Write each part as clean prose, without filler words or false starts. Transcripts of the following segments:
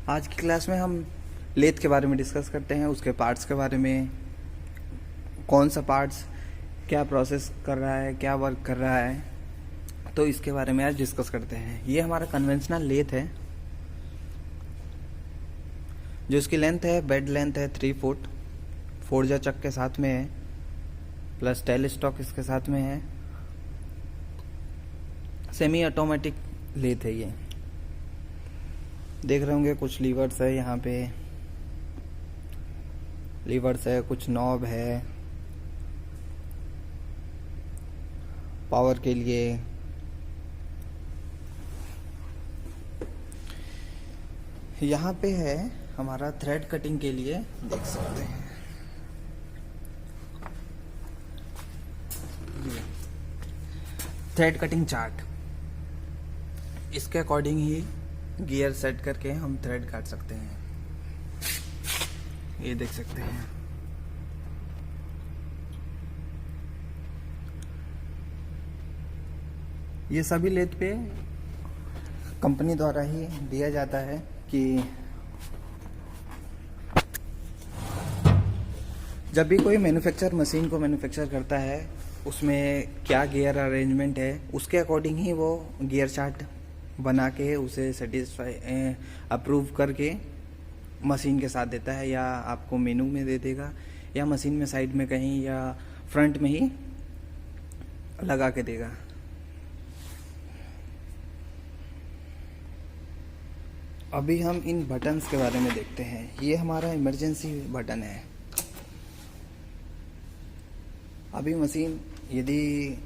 आज की क्लास में हम लेथ के बारे में डिस्कस करते हैं, उसके पार्ट्स के बारे में, कौन सा पार्ट्स क्या प्रोसेस कर रहा है, क्या वर्क कर रहा है, तो इसके बारे में आज डिस्कस करते हैं। ये हमारा कन्वेंशनल लेथ है, जो इसकी लेंथ है, बेड लेंथ है 3 फुट, फोर्जा चक के साथ में है, प्लस टेल स्टॉक इसके साथ में है। सेमी ऑटोमेटिक लेथ है ये। देख रहे होंगे कुछ लीवर्स है, यहाँ पे लीवर्स है, कुछ नॉब है पावर के लिए। यहाँ पे है हमारा थ्रेड कटिंग के लिए, देख सकते हैं थ्रेड कटिंग चार्ट। इसके अकॉर्डिंग ही गियर सेट करके हम थ्रेड काट सकते हैं। ये देख सकते हैं। ये सभी लेथ पे कंपनी द्वारा ही दिया जाता है कि जब भी कोई मैन्युफैक्चर मशीन को मैन्युफैक्चर करता है, उसमें क्या गियर अरेंजमेंट है, उसके अकॉर्डिंग ही वो गियर चार्ट बना के उसे सेटिस्फाई अप्रूव करके मशीन के साथ देता है, या आपको मेनू में दे देगा, या मशीन में साइड में कहीं या फ्रंट में ही लगा के देगा। अभी हम इन बटन्स के बारे में देखते हैं। ये हमारा इमरजेंसी बटन है। अभी मशीन, यदि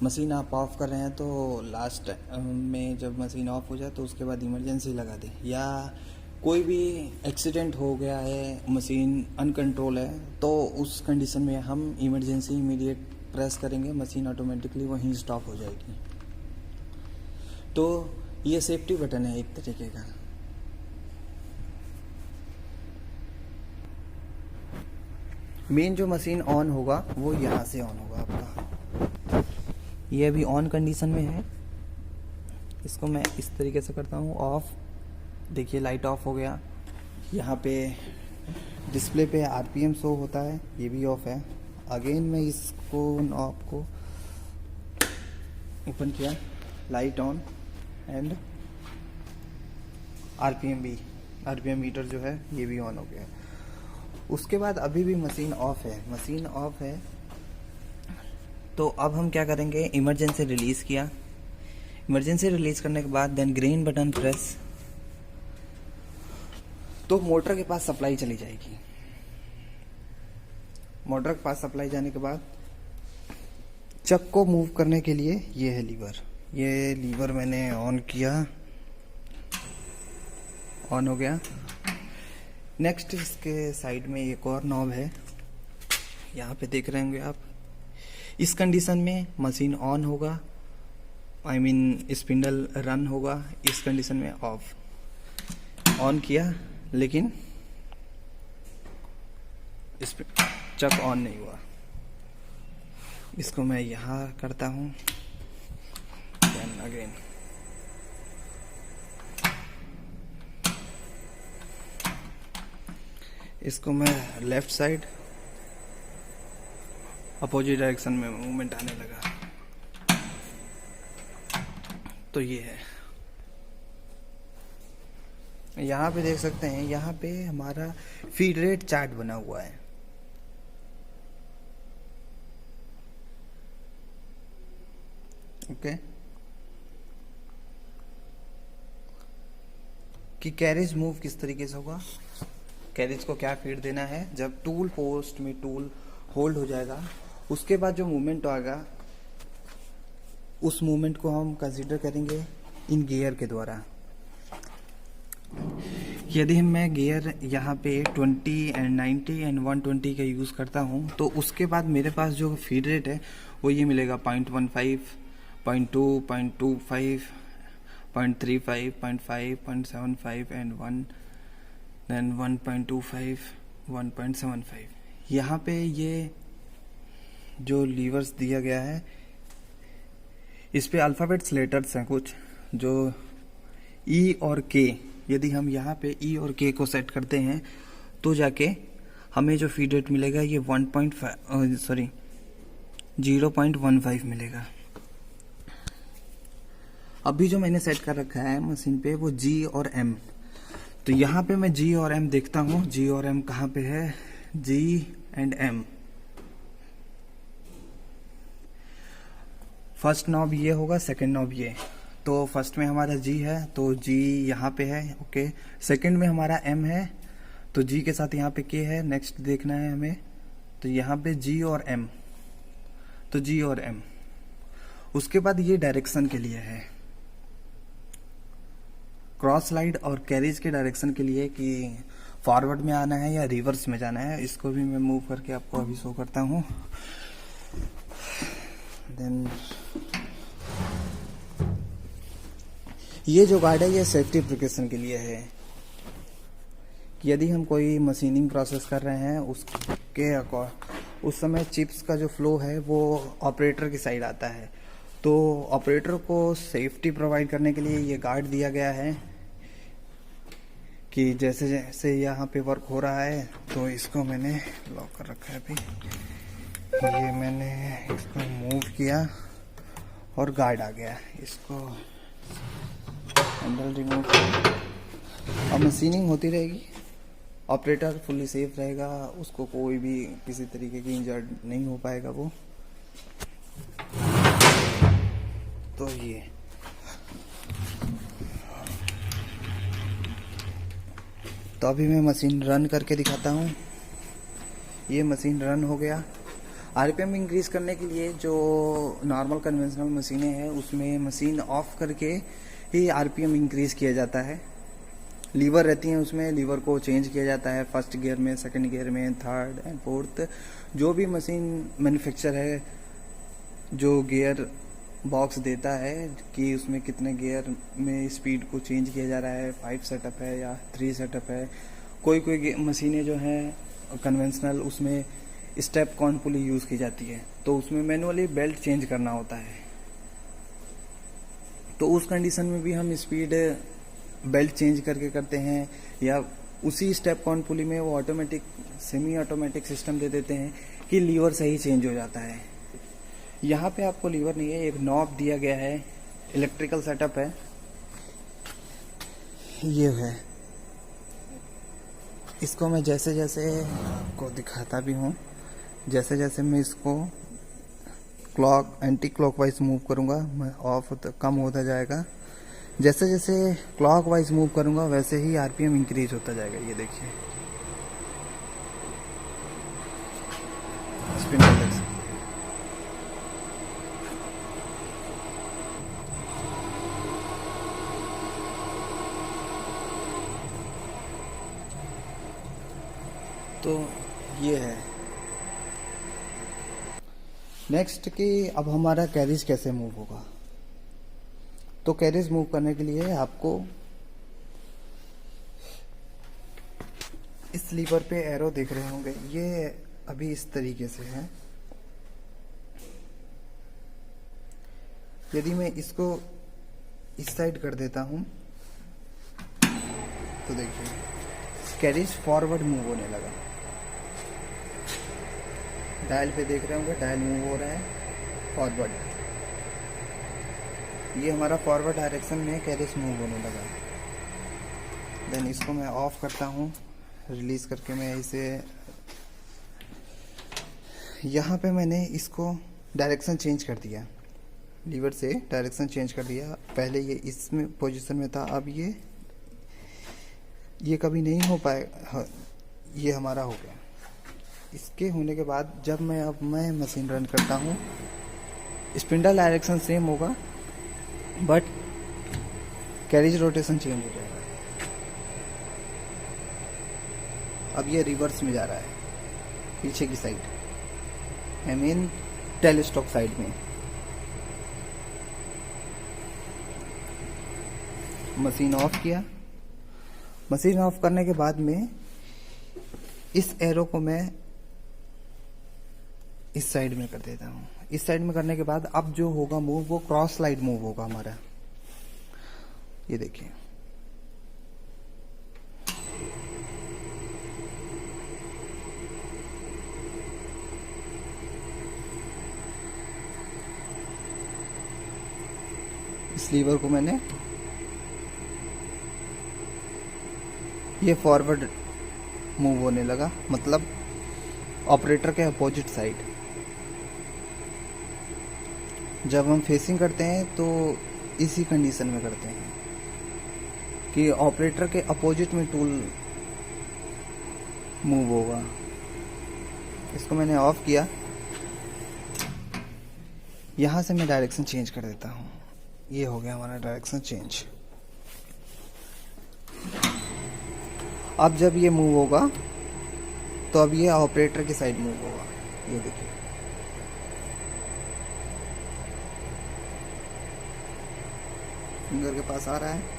मशीन आप ऑफ कर रहे हैं तो लास्ट में जब मशीन ऑफ हो जाए तो उसके बाद इमरजेंसी लगा दें, या कोई भी एक्सीडेंट हो गया है, मशीन अनकंट्रोल है, तो उस कंडीशन में हम इमरजेंसी इमीडिएट प्रेस करेंगे, मशीन ऑटोमेटिकली वहीं स्टॉप हो जाएगी। तो ये सेफ्टी बटन है एक तरीके का। मेन जो मशीन ऑन होगा वो यहाँ से ऑन होगा आपका। ये अभी ऑन कंडीशन में है। इसको मैं इस तरीके से करता हूँ ऑफ। देखिए लाइट ऑफ हो गया। यहाँ पे डिस्प्ले पे आरपीएम शो होता है, ये भी ऑफ है। अगेन मैं इसको नॉब को ओपन किया, लाइट ऑन एंड आरपीएम भी, आरपीएम मीटर जो है ये भी ऑन हो गया। उसके बाद अभी भी मशीन ऑफ है, मशीन ऑफ है। तो अब हम क्या करेंगे, इमरजेंसी रिलीज किया। इमरजेंसी रिलीज करने के बाद देन ग्रीन बटन प्रेस, तो मोटर के पास सप्लाई चली जाएगी। मोटर के पास सप्लाई जाने के बाद चक को मूव करने के लिए ये है लीवर। ये लीवर मैंने ऑन किया, ऑन हो गया। नेक्स्ट इसके साइड में एक और नॉब है, यहाँ पे देख रहे होंगे आप। इस कंडीशन में मशीन ऑन होगा, आई मीन स्पिंडल रन होगा। इस कंडीशन में ऑफ। ऑन किया लेकिन इस चक ऑन नहीं हुआ। इसको मैं यहाँ करता हूँ, देन अगेन इसको मैं लेफ्ट साइड अपोजिट डायरेक्शन में मूवमेंट आने लगा। तो ये है, यहाँ पे देख सकते हैं, यहाँ पे हमारा फीड रेट चार्ट बना हुआ है। ओके, कि कैरेज मूव किस तरीके से होगा, कैरेज को क्या फीड देना है। जब टूल पोस्ट में टूल होल्ड हो जाएगा, उसके बाद जो मूवमेंट आएगा, उस मूवमेंट को हम कंसीडर करेंगे इन गियर के द्वारा। यदि मैं गियर यहाँ पे 20 एंड 90 एंड 120 का यूज़ करता हूँ, तो उसके बाद मेरे पास जो फीड रेट है वो ये मिलेगा 0.15, 0.2, 0.25, 0.35, 0.5, 0.75 एंड 1, देन 1.25, 1.75। यहाँ पे ये जो लीवर्स दिया गया है, इस पे अल्फ़ाबेट्स लेटर्स हैं कुछ, जो ई और के यदि हम यहाँ पे ई और के को सेट करते हैं तो जाके हमें जो फीड रेट मिलेगा ये 0.15 मिलेगा। अभी जो मैंने सेट कर रखा है मशीन पे वो जी और एम, तो यहाँ पे मैं जी और एम देखता हूँ। जी और एम कहाँ पे है, जी एंड एम। फर्स्ट नॉब ये होगा, सेकंड नॉब ये। तो फर्स्ट में हमारा जी है तो जी यहाँ पे है, ओके। सेकंड में हमारा एम है तो जी के साथ यहाँ पे के है। नेक्स्ट देखना है हमें, तो यहाँ पे जी और एम, तो जी और एम। उसके बाद ये डायरेक्शन के लिए है, क्रॉस स्लाइड और कैरिज के डायरेक्शन के लिए कि फॉरवर्ड में आना है या रिवर्स में जाना है। इसको भी मैं मूव करके आपको अभी शो करता हूँ। देन ये जो गार्ड है ये सेफ्टी प्रिकॉशन के लिए है कि यदि हम कोई मशीनिंग प्रोसेस कर रहे हैं उसके उस समय चिप्स का जो फ्लो है वो ऑपरेटर की साइड आता है, तो ऑपरेटर को सेफ्टी प्रोवाइड करने के लिए ये गार्ड दिया गया है कि जैसे जैसे यहाँ पे वर्क हो रहा है तो इसको मैंने लॉक कर रखा है। अभी ये मैंने इसको मूव किया और गार्ड आ गया, इसको हैंडल रिमूव किया। अब मशीनिंग होती रहेगी, ऑपरेटर फुल्ली सेफ रहेगा, उसको कोई भी किसी तरीके की इंजर्ड नहीं हो पाएगा वो। तो ये तो अभी मैं मशीन रन करके दिखाता हूँ। ये मशीन रन हो गया। आरपीएम इंक्रीज करने के लिए जो नॉर्मल कन्वेंशनल मशीनें हैं उसमें मशीन ऑफ करके ही आरपीएम इंक्रीज किया जाता है। लीवर रहती हैं उसमें, लीवर को चेंज किया जाता है फर्स्ट गियर में, सेकंड गियर में, थर्ड एंड फोर्थ। जो भी मशीन मैन्युफैक्चर है जो गियर बॉक्स देता है कि उसमें कितने गियर में स्पीड को चेंज किया जा रहा है, 5 सेटअप है या 3 सेटअप है। कोई कोई मशीनें जो हैं कन्वेंशनल उसमें स्टेप कॉर्न पुली यूज़ की जाती है, तो उसमें मैनुअली बेल्ट चेंज करना होता है। तो उस कंडीशन में भी हम स्पीड बेल्ट चेंज करके करते हैं, या उसी स्टेप कॉर्न पुली में वो ऑटोमेटिक सेमी ऑटोमेटिक सिस्टम दे देते हैं कि लीवर सही चेंज हो जाता है। यहाँ पे आपको लीवर नहीं है, एक नॉब दिया गया है, इलेक्ट्रिकल सेटअप है, ये है। इसको मैं जैसे जैसे आपको दिखाता भी हूँ, जैसे जैसे मैं इसको क्लॉक एंटी क्लॉकवाइज मूव करूँगा मैं ऑफ कम होता जाएगा। जैसे जैसे क्लॉकवाइज मूव करूँगा वैसे ही आरपीएम इंक्रीज होता जाएगा। ये देखिए स्पिन इंडेक्स। तो ये है। नेक्स्ट कि अब हमारा कैरिज कैसे मूव होगा। तो कैरिज मूव करने के लिए आपको इस लीवर पे एरो देख रहे होंगे, ये अभी इस तरीके से है। यदि मैं इसको इस साइड कर देता हूं तो देखिए कैरिज फॉरवर्ड मूव होने लगा। डायल पे देख रहे होंगे, डायल मूव हो रहा है फॉरवर्ड। ये हमारा फॉरवर्ड डायरेक्शन में कैरिज मूव होने लगा। देन इसको मैं ऑफ करता हूँ, रिलीज करके मैं इसे यहाँ पे मैंने इसको डायरेक्शन चेंज कर दिया, लीवर से डायरेक्शन चेंज कर दिया। पहले ये इसमें पोजीशन में था, अब ये कभी नहीं हो पाएगा, ये हमारा हो गया। इसके होने के बाद जब मैं मशीन रन करता हूँ, स्पिंडल डायरेक्शन सेम होगा बट कैरिज रोटेशन चेंज हो जाएगा। अब ये रिवर्स में जा रहा है, पीछे की side, I mean tell stock side में। मशीन ऑफ किया। मशीन ऑफ करने के बाद में इस एरो को मैं इस साइड में कर देता हूँ। इस साइड में करने के बाद अब जो होगा मूव वो क्रॉस स्लाइड मूव होगा हमारा। ये देखिए इस लीवर को मैंने ये फॉरवर्ड मूव होने लगा, मतलब ऑपरेटर के अपोजिट साइड। जब हम फेसिंग करते हैं तो इसी कंडीशन में करते हैं कि ऑपरेटर के अपोजिट में टूल मूव होगा। इसको मैंने ऑफ किया, यहाँ से मैं डायरेक्शन चेंज कर देता हूँ। ये हो गया हमारा डायरेक्शन चेंज। अब जब ये मूव होगा तो अब ये ऑपरेटर की साइड मूव होगा। ये देखिए, फिंगर के पास आ रहा है।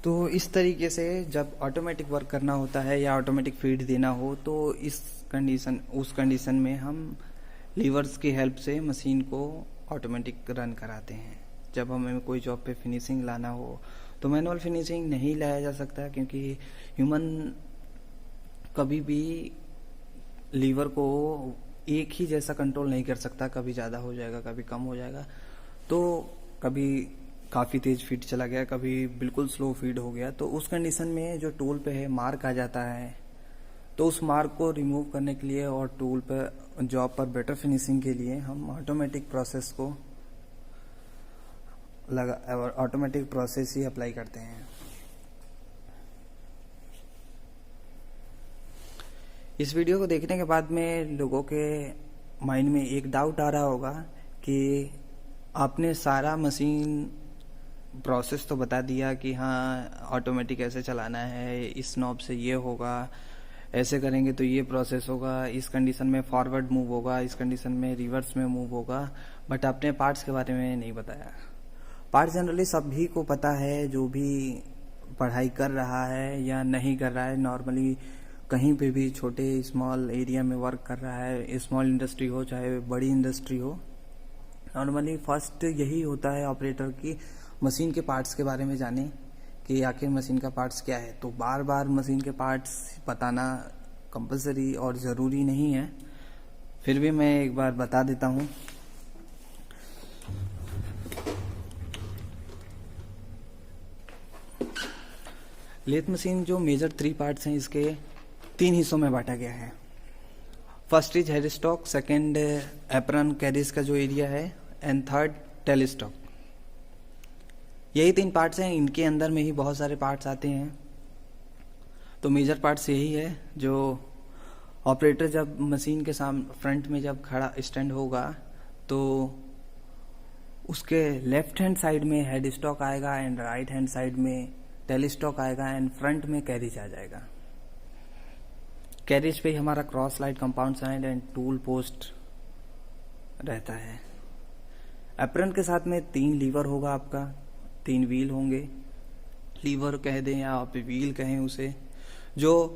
तो इस तरीके से जब ऑटोमेटिक वर्क करना होता है या ऑटोमेटिक फीड देना हो तो उस कंडीशन में हम लीवर्स की हेल्प से मशीन को ऑटोमेटिक रन कराते हैं। जब हमें कोई जॉब पे फिनिशिंग लाना हो तो मैनुअल फिनिशिंग नहीं लाया जा सकता, क्योंकि ह्यूमन कभी भी लीवर को एक ही जैसा कंट्रोल नहीं कर सकता। कभी ज़्यादा हो जाएगा, कभी कम हो जाएगा। तो कभी काफ़ी तेज फीड चला गया, कभी बिल्कुल स्लो फीड हो गया। तो उस कंडीशन में जो टूल पे है मार्क आ जाता है, तो उस मार्क को रिमूव करने के लिए और टूल पर जॉब पर बेटर फिनिशिंग के लिए हम ऑटोमेटिक प्रोसेस को ऑटोमेटिक प्रोसेस ही अप्लाई करते हैं। इस वीडियो को देखने के बाद में लोगों के माइंड में एक डाउट आ रहा होगा कि आपने सारा मशीन प्रोसेस तो बता दिया कि हाँ ऑटोमेटिक ऐसे चलाना है, इस नॉब से ये होगा, ऐसे करेंगे तो ये प्रोसेस होगा, इस कंडीशन में फॉरवर्ड मूव होगा, इस कंडीशन में रिवर्स में मूव होगा, बट आपने पार्ट्स के बारे में नहीं बताया। पार्ट्स जनरली सभी को पता है, जो भी पढ़ाई कर रहा है या नहीं कर रहा है, नॉर्मली कहीं पे भी छोटे स्मॉल एरिया में वर्क कर रहा है, स्मॉल इंडस्ट्री हो चाहे बड़ी इंडस्ट्री हो, नॉर्मली फर्स्ट यही होता है ऑपरेटर की मशीन के पार्ट्स के बारे में जाने कि आखिर मशीन का पार्ट्स क्या है। तो बार बार मशीन के पार्ट्स बताना कंपलसरी और ज़रूरी नहीं है, फिर भी मैं एक बार बता देता हूँ। लेथ मशीन जो मेजर 3 पार्ट्स हैं, इसके 3 हिस्सों में बांटा गया है। First is head stock, second apron carriage का जो एरिया है, एंड थर्ड टेल स्टॉक। यही 3 पार्ट्स हैं, इनके अंदर में ही बहुत सारे पार्ट्स आते हैं। तो मेजर पार्ट्स यही है जो ऑपरेटर जब मशीन के सामने फ्रंट में जब खड़ा स्टैंड होगा तो उसके लेफ्ट हैंड साइड में हेड स्टॉक आएगा एंड राइट हैंड साइड में टेल स्टॉक आएगा एंड फ्रंट में कैरिज आ जाएगा। कैरिज पे ही हमारा cross light, compound side and tool post रहता है। एप्रन के साथ में 3 लीवर होगा आपका, 3 व्हील होंगे, लीवर कह दें या आप व्हील कहें उसे, जो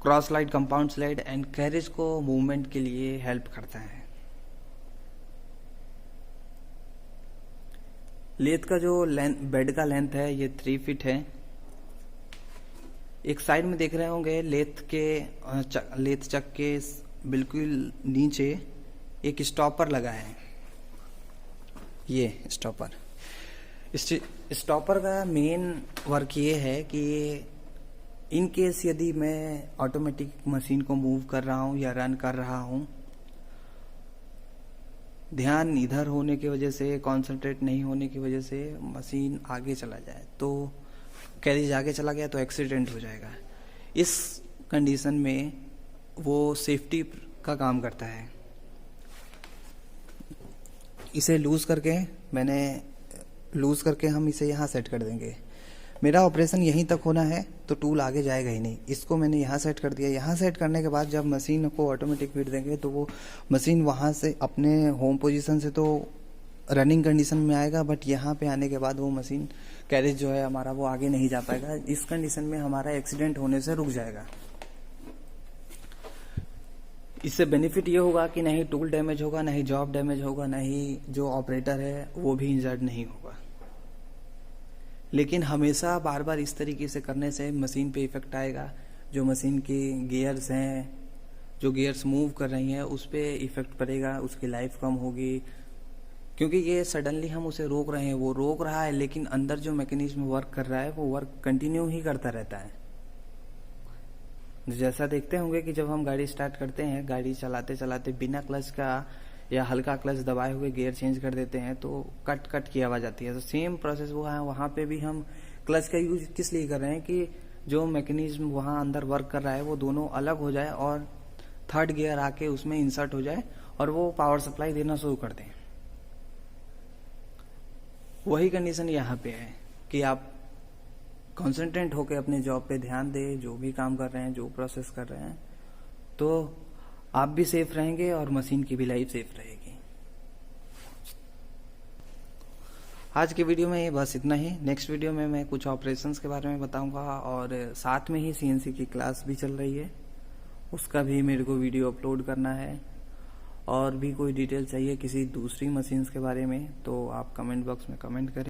cross light, compound slide and carriage को मूवमेंट के लिए हेल्प करता है। लेथ का जो बेड का लेंथ है ये 3 फीट है। एक साइड में देख रहे होंगे लेथ चक के बिल्कुल नीचे एक स्टॉपर लगा है। ये स्टॉपर, इस स्टॉपर का मेन वर्क ये है कि इन केस यदि मैं ऑटोमेटिक मशीन को मूव कर रहा हूँ या रन कर रहा हूँ, ध्यान इधर होने की वजह से, कंसंट्रेट नहीं होने की वजह से मशीन आगे चला जाए, तो कैरिज आगे चला गया तो एक्सीडेंट हो जाएगा। इस कंडीशन में वो सेफ्टी का काम करता है। इसे लूज करके हम इसे यहाँ सेट कर देंगे। मेरा ऑपरेशन यहीं तक होना है तो टूल आगे जाएगा ही नहीं। इसको मैंने यहाँ सेट कर दिया। यहाँ सेट करने के बाद जब मशीन को ऑटोमेटिक फीड देंगे तो वो मशीन वहाँ से अपने होम पोजीशन से तो रनिंग कंडीशन में आएगा, बट यहाँ पे आने के बाद वो मशीन कैरेज जो है हमारा वो आगे नहीं जा पाएगा। इस कंडीशन में हमारा एक्सीडेंट होने से रुक जाएगा। इससे बेनिफिट ये होगा कि नहीं टूल डैमेज होगा, नहीं जॉब डैमेज होगा, नहीं जो ऑपरेटर है वो भी इंजर्ड नहीं होगा। लेकिन हमेशा बार बार इस तरीके से करने से मशीन पे इफेक्ट आएगा। जो मशीन की गियर्स हैं, जो गियर्स मूव कर रही हैं, उस पर इफेक्ट पड़ेगा, उसकी लाइफ कम होगी। क्योंकि ये सडनली हम उसे रोक रहे हैं, वो रोक रहा है, लेकिन अंदर जो मैकेनिज्म वर्क कर रहा है वो वर्क कंटिन्यू ही करता रहता है। जैसा देखते होंगे कि जब हम गाड़ी स्टार्ट करते हैं, गाड़ी चलाते चलाते बिना क्लच का या हल्का क्लच दबाए हुए गियर चेंज कर देते हैं तो कट कट की आवाज आती है। तो सेम प्रोसेस वो है, वहां पे भी हम क्लच का यूज किस लिए कर रहे हैं कि जो मैकेनिज्म वहां अंदर वर्क कर रहा है वो दोनों अलग हो जाए और थर्ड गियर आके उसमें इंसर्ट हो जाए और वो पावर सप्लाई देना शुरू कर दें। वही कंडीशन यहाँ पे है कि आप कॉन्सेंट्रेट होकर अपने जॉब पे ध्यान दें, जो भी काम कर रहे हैं, जो प्रोसेस कर रहे हैं, तो आप भी सेफ रहेंगे और मशीन की भी लाइफ सेफ रहेगी। आज के वीडियो में बस इतना ही। नेक्स्ट वीडियो में मैं कुछ ऑपरेशंस के बारे में बताऊंगा और साथ में ही सीएनसी की क्लास भी चल रही है, उसका भी मेरे को वीडियो अपलोड करना है। और भी कोई डिटेल चाहिए किसी दूसरी मशीन्स के बारे में तो आप कमेंट बॉक्स में कमेंट करें।